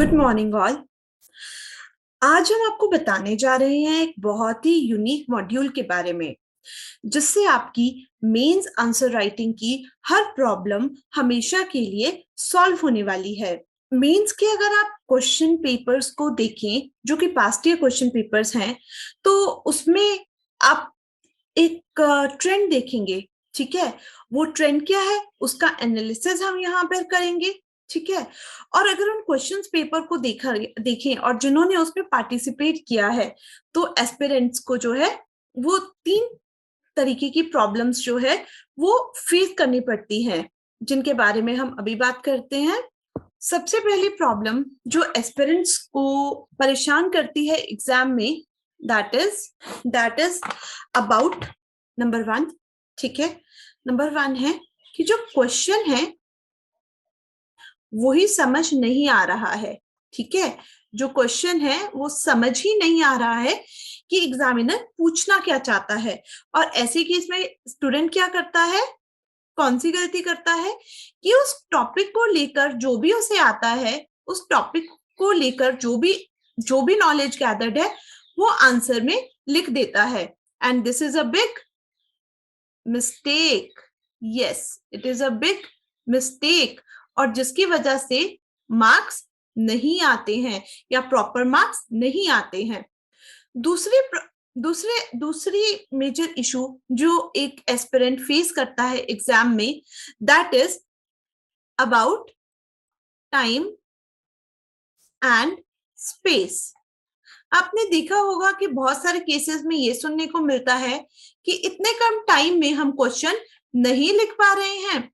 Good morning all. आज हम आपको बताने जा रहे हैं एक बहुत ही यूनिक मॉड्यूल के बारे में, जिससे आपकी मेंस आंसर राइटिंग की हर प्रॉब्लम हमेशा के लिए सॉल्व होने वाली है। मेंस के अगर आप क्वेश्चन पेपर्स को देखें, जो कि पास्ट ईयर क्वेश्चन पेपर्स हैं, तो उसमें आप एक ट्रेंड देखेंगे। ठीक है, वो ट्रेंड क्या है उसका एनालिसिस हम यहाँ पर करेंगे। ठीक है, और अगर उन क्वेश्चंस पेपर को देखें और जिन्होंने उसमें पार्टिसिपेट किया है, तो एस्पिरेंट्स को जो है वो 3 तरीके की प्रॉब्लम्स जो है वो फेस करनी पड़ती हैं, जिनके बारे में हम अभी बात करते हैं। सबसे पहली प्रॉब्लम जो एस्पिरेंट्स को परेशान करती है एग्जाम में, दैट इज अबाउट नंबर 1। ठीक है, नंबर 1 है कि जो क्वेश्चन है वही समझ नहीं आ रहा है। ठीक है, जो क्वेश्चन है वो समझ ही नहीं आ रहा है कि एग्जामिनर पूछना क्या चाहता है। और ऐसे केस में स्टूडेंट क्या करता है, कौन सी गलती करता है कि उस टॉपिक को लेकर जो भी उसे आता है, उस टॉपिक को लेकर जो भी नॉलेज गैदर्ड है वो आंसर में लिख देता है। And this is a big mistake. Yes, it is a big mistake, और जिसकी वजह से मार्क्स नहीं आते हैं या प्रॉपर मार्क्स नहीं आते हैं। दूसरी मेजर इशू जो एक एस्पिरेंट फेस करता है एग्जाम में, that is about time and space. आपने देखा होगा कि बहुत सारे केसेस में ये सुनने को मिलता है कि इतने कम टाइम में हम क्वेश्चन नहीं लिख पा रहे हैं,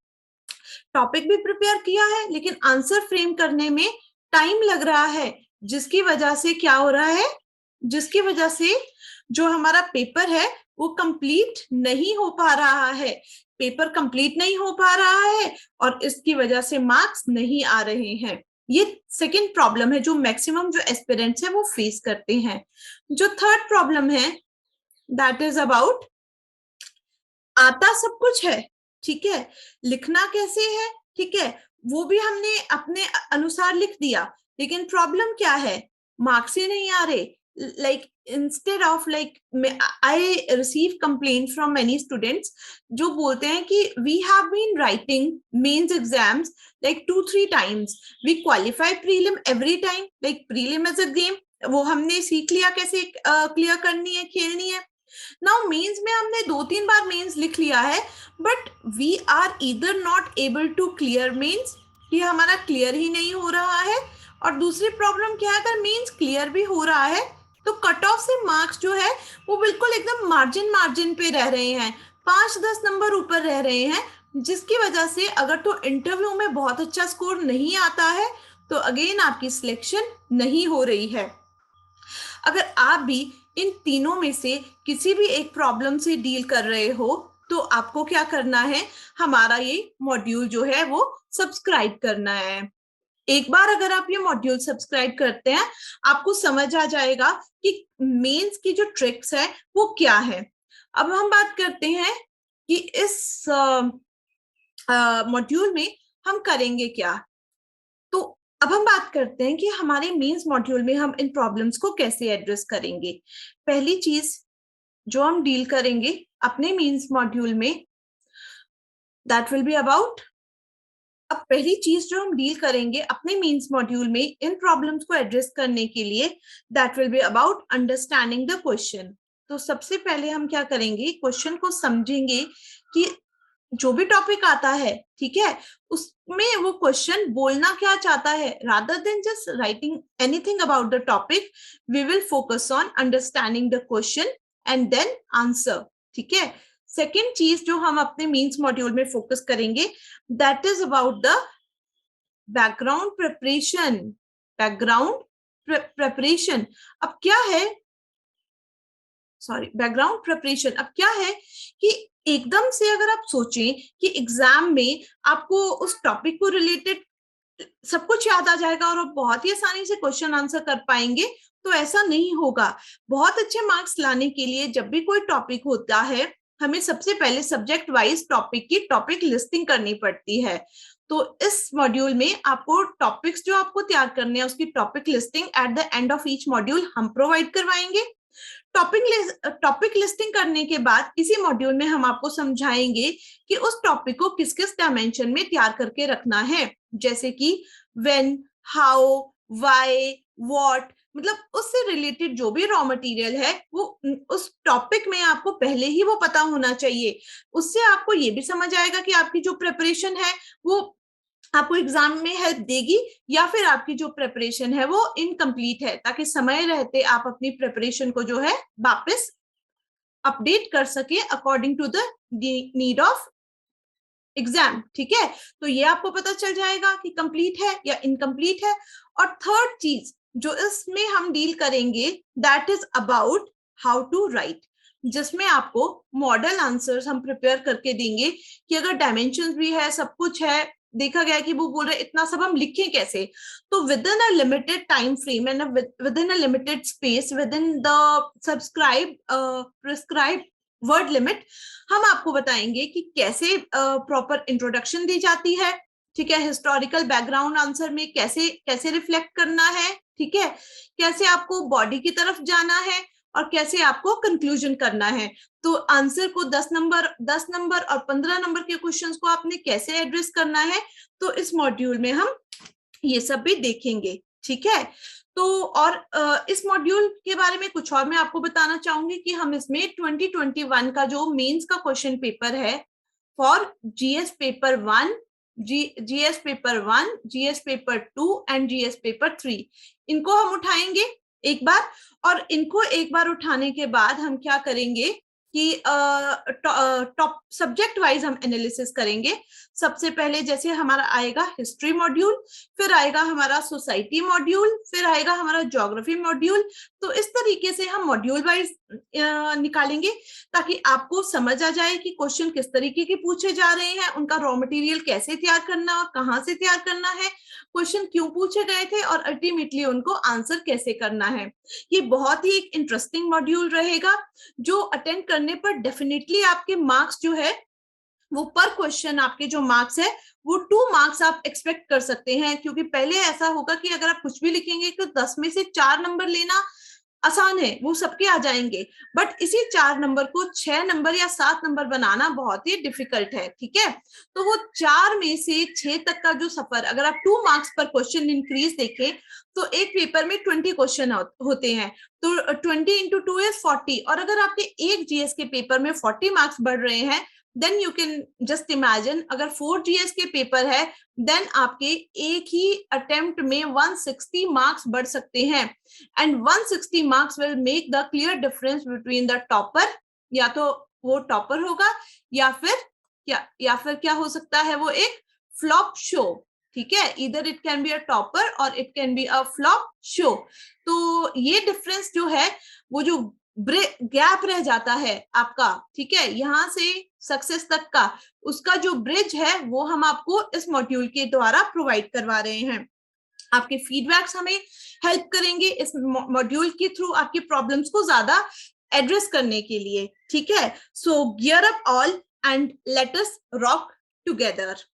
टॉपिक भी प्रिपेयर किया है लेकिन आंसर फ्रेम करने में टाइम लग रहा है, जिसकी वजह से क्या हो रहा है, जिसकी वजह से जो हमारा पेपर है वो कंप्लीट नहीं हो पा रहा है, पेपर कंप्लीट नहीं हो पा रहा है और इसकी वजह से मार्क्स नहीं आ रहे हैं। ये सेकंड प्रॉब्लम है जो मैक्सिमम जो एस्पिरेंट्स है वो फेस करते हैं। जो थर्ड प्रॉब्लम है, दैट इज अबाउट आता सब कुछ है, ठीक है, लिखना कैसे है, ठीक है, वो भी हमने अपने अनुसार लिख दिया, लेकिन प्रॉब्लम क्या है, मार्क्स ही नहीं आ रहे। Like instead of like I receive complaint from many students जो बोलते हैं कि we have been writing mains exams like 2-3 times, we qualify prelim every time, like prelim as a game, वो हमने सीख लिया कैसे क्लियर करनी है, खेलनी है। नाउ मेंस में हमने 2-3 बार मेंस लिख लिया है, but we are either not able to clear mains, ये हमारा क्लियर ही नहीं हो रहा है। और दूसरी प्रॉब्लम क्या है, अगर मेंस क्लियर भी हो रहा है तो कट ऑफ से मार्क्स जो है वो बिल्कुल एकदम मार्जिन पे रह रहे हैं, 5-10 नंबर ऊपर रह रहे हैं, जिसकी वजह से अगर तो इंटरव्यू में बहुत अच्छा स्कोर नहीं आता है तो अगेन आपकी सिलेक्शन नहीं हो रही है। अगर आप भी इन तीनों में से किसी भी एक प्रॉब्लम से डील कर रहे हो तो आपको क्या करना है, हमारा ये मॉड्यूल जो है वो सब्सक्राइब करना है। एक बार अगर आप ये मॉड्यूल सब्सक्राइब करते हैं, आपको समझ आ जाएगा कि मेंस की जो ट्रिक्स है वो क्या है। अब हम बात करते हैं कि इस मॉड्यूल में हम करेंगे क्या। तो अब हम बात करते हैं कि हमारे मेंस मॉड्यूल में हम इन प्रॉब्लम्स को कैसे एड्रेस करेंगे। पहली चीज जो हम डील करेंगे अपने मेंस मॉड्यूल में, दैट विल बी अबाउट, अब पहली चीज जो हम डील करेंगे अपने मेंस मॉड्यूल में इन प्रॉब्लम्स को एड्रेस करने के लिए, that will be about understanding the question. तो सबसे पहले हम क्या करेंगे, क्वेश्चन को समझेंगे कि जो भी टॉपिक आता है, ठीक है, उसमें वो क्वेश्चन बोलना क्या चाहता है। Rather than just writing anything about the topic, we will focus on understanding the question and then answer. ठीक है, सेकेंड चीज जो हम अपने मेंस मॉड्यूल में फोकस करेंगे, that is about the background preparation. Background preparation अब क्या है, बैकग्राउंड प्रिपरेशन अब क्या है कि एकदम से अगर आप सोचें कि एग्जाम में आपको उस टॉपिक को रिलेटेड सब कुछ याद आ जाएगा और आप बहुत ही आसानी से क्वेश्चन आंसर कर पाएंगे, तो ऐसा नहीं होगा। बहुत अच्छे मार्क्स लाने के लिए जब भी कोई टॉपिक होता है, हमें सबसे पहले सब्जेक्ट वाइज टॉपिक की टॉपिक लिस्टिंग करनी पड़ती है। तो इस मॉड्यूल में आपको टॉपिक्स जो आपको तैयार करने हैं उसकी topic listing at the end of each module हम प्रोवाइड करवाएंगे। टॉपिक लिस्टिंग करने के बाद इसी मॉड्यूल में हम आपको समझाएंगे कि उस टॉपिक को किस किस डायमेंशन में तैयार करके रखना है, जैसे कि व्हेन, हाउ, व्हाई, व्हाट, मतलब उससे रिलेटेड जो भी रॉ मटेरियल है वो उस टॉपिक में आपको पहले ही वो पता होना चाहिए। उससे आपको ये भी समझ आएगा कि आपकी जो प्रिपरेशन है वो आपको एग्जाम में हेल्प देगी या फिर आपकी जो प्रिपरेशन है वो इनकम्प्लीट है, ताकि समय रहते आप अपनी प्रिपरेशन को जो है वापस अपडेट कर सके according to the need of exam. ठीक है, तो ये आपको पता चल जाएगा कि कंप्लीट है या इनकम्प्लीट है। और थर्ड चीज जो इसमें हम डील करेंगे that is about how to write, जिसमें आपको मॉडल आंसर्स हम प्रिपेयर करके देंगे कि अगर डायमेंशंस भी है, सब कुछ है, देखा गया कि वो बोल रहे इतना सब हम लिखें कैसे, तो with in a limited time frame and with in a limited space, with in the prescribe word limit, हम आपको बताएंगे कि कैसे प्रॉपर इंट्रोडक्शन दी जाती है। ठीक है, हिस्टोरिकल बैकग्राउंड आंसर में कैसे कैसे रिफ्लेक्ट करना है। ठीक है, कैसे आपको बॉडी की तरफ जाना है और कैसे आपको कंक्लूजन करना है। तो आंसर को 10 नंबर और 15 नंबर के क्वेश्चंस को आपने कैसे एड्रेस करना है, तो इस मॉड्यूल में हम ये सब भी देखेंगे। ठीक है, तो और इस मॉड्यूल के बारे में कुछ और मैं आपको बताना चाहूंगी कि हम इसमें 2021 का जो मेंस का क्वेश्चन पेपर है for GS paper 1, GS paper 1, GS paper 2 and GS paper 3, इनको हम उठाएंगे एक बार। और इनको एक बार उठाने के बाद हम क्या करेंगे कि टॉप सब्जेक्ट वाइज हम एनालिसिस करेंगे। सबसे पहले जैसे हमारा आएगा हिस्ट्री मॉड्यूल, फिर आएगा हमारा सोसाइटी मॉड्यूल, फिर आएगा हमारा ज्योग्राफी मॉड्यूल। तो इस तरीके से हम मॉड्यूल वाइज निकालेंगे ताकि आपको समझ आ जाए कि क्वेश्चन किस तरीके के पूछे जा रहे हैं, उनका रॉ मटेरियल कैसे तैयार करना और कहाँ से तैयार करना है, क्वेश्चन क्यों पूछे गए थे और अल्टीमेटली उनको आंसर कैसे करना है। ये बहुत ही एक इंटरेस्टिंग मॉड्यूल रहेगा जो अटेंड करने पर डेफिनेटली आपके मार्क्स जो है वो पर क्वेश्चन आपके जो मार्क्स है वो 2 मार्क्स आप एक्सपेक्ट कर सकते हैं। क्योंकि पहले ऐसा होगा कि अगर आप कुछ भी लिखेंगे तो 10 में से 4 नंबर लेना आसान है, वो सबके आ जाएंगे, बट इसी 4 नंबर को 6 नंबर या 7 नंबर बनाना बहुत ही डिफिकल्ट है। ठीक है, तो वो 4 में से 6 तक का जो सफर, अगर आप 2 मार्क्स पर क्वेश्चन इंक्रीज देखें तो एक पेपर में 20 क्वेश्चन होते हैं, तो 20 इंटू 2 इज 40। और अगर आपके एक जीएस के पेपर में 40 मार्क्स बढ़ रहे हैं, then you can just imagine अगर 4 जीएस के पेपर है, देन आपके एक ही अटेम्प्ट में 160 मार्क्स बढ़ सकते हैं। And 160 marks will make the clear difference between the topper, या तो वो टॉपर होगा या फिर क्या हो सकता है, वो एक फ्लॉप शो। ठीक है, इधर it can be a topper और it can be a flop show. तो ये डिफरेंस जो है, वो जो गैप रह जाता है आपका, ठीक है, यहां से सक्सेस तक का, उसका जो ब्रिज है वो हम आपको इस मॉड्यूल के द्वारा प्रोवाइड करवा रहे हैं। आपके फीडबैक्स हमें हेल्प करेंगे इस मॉड्यूल के थ्रू आपकी प्रॉब्लम्स को ज्यादा एड्रेस करने के लिए। ठीक है, सो gear up all and let us rock together.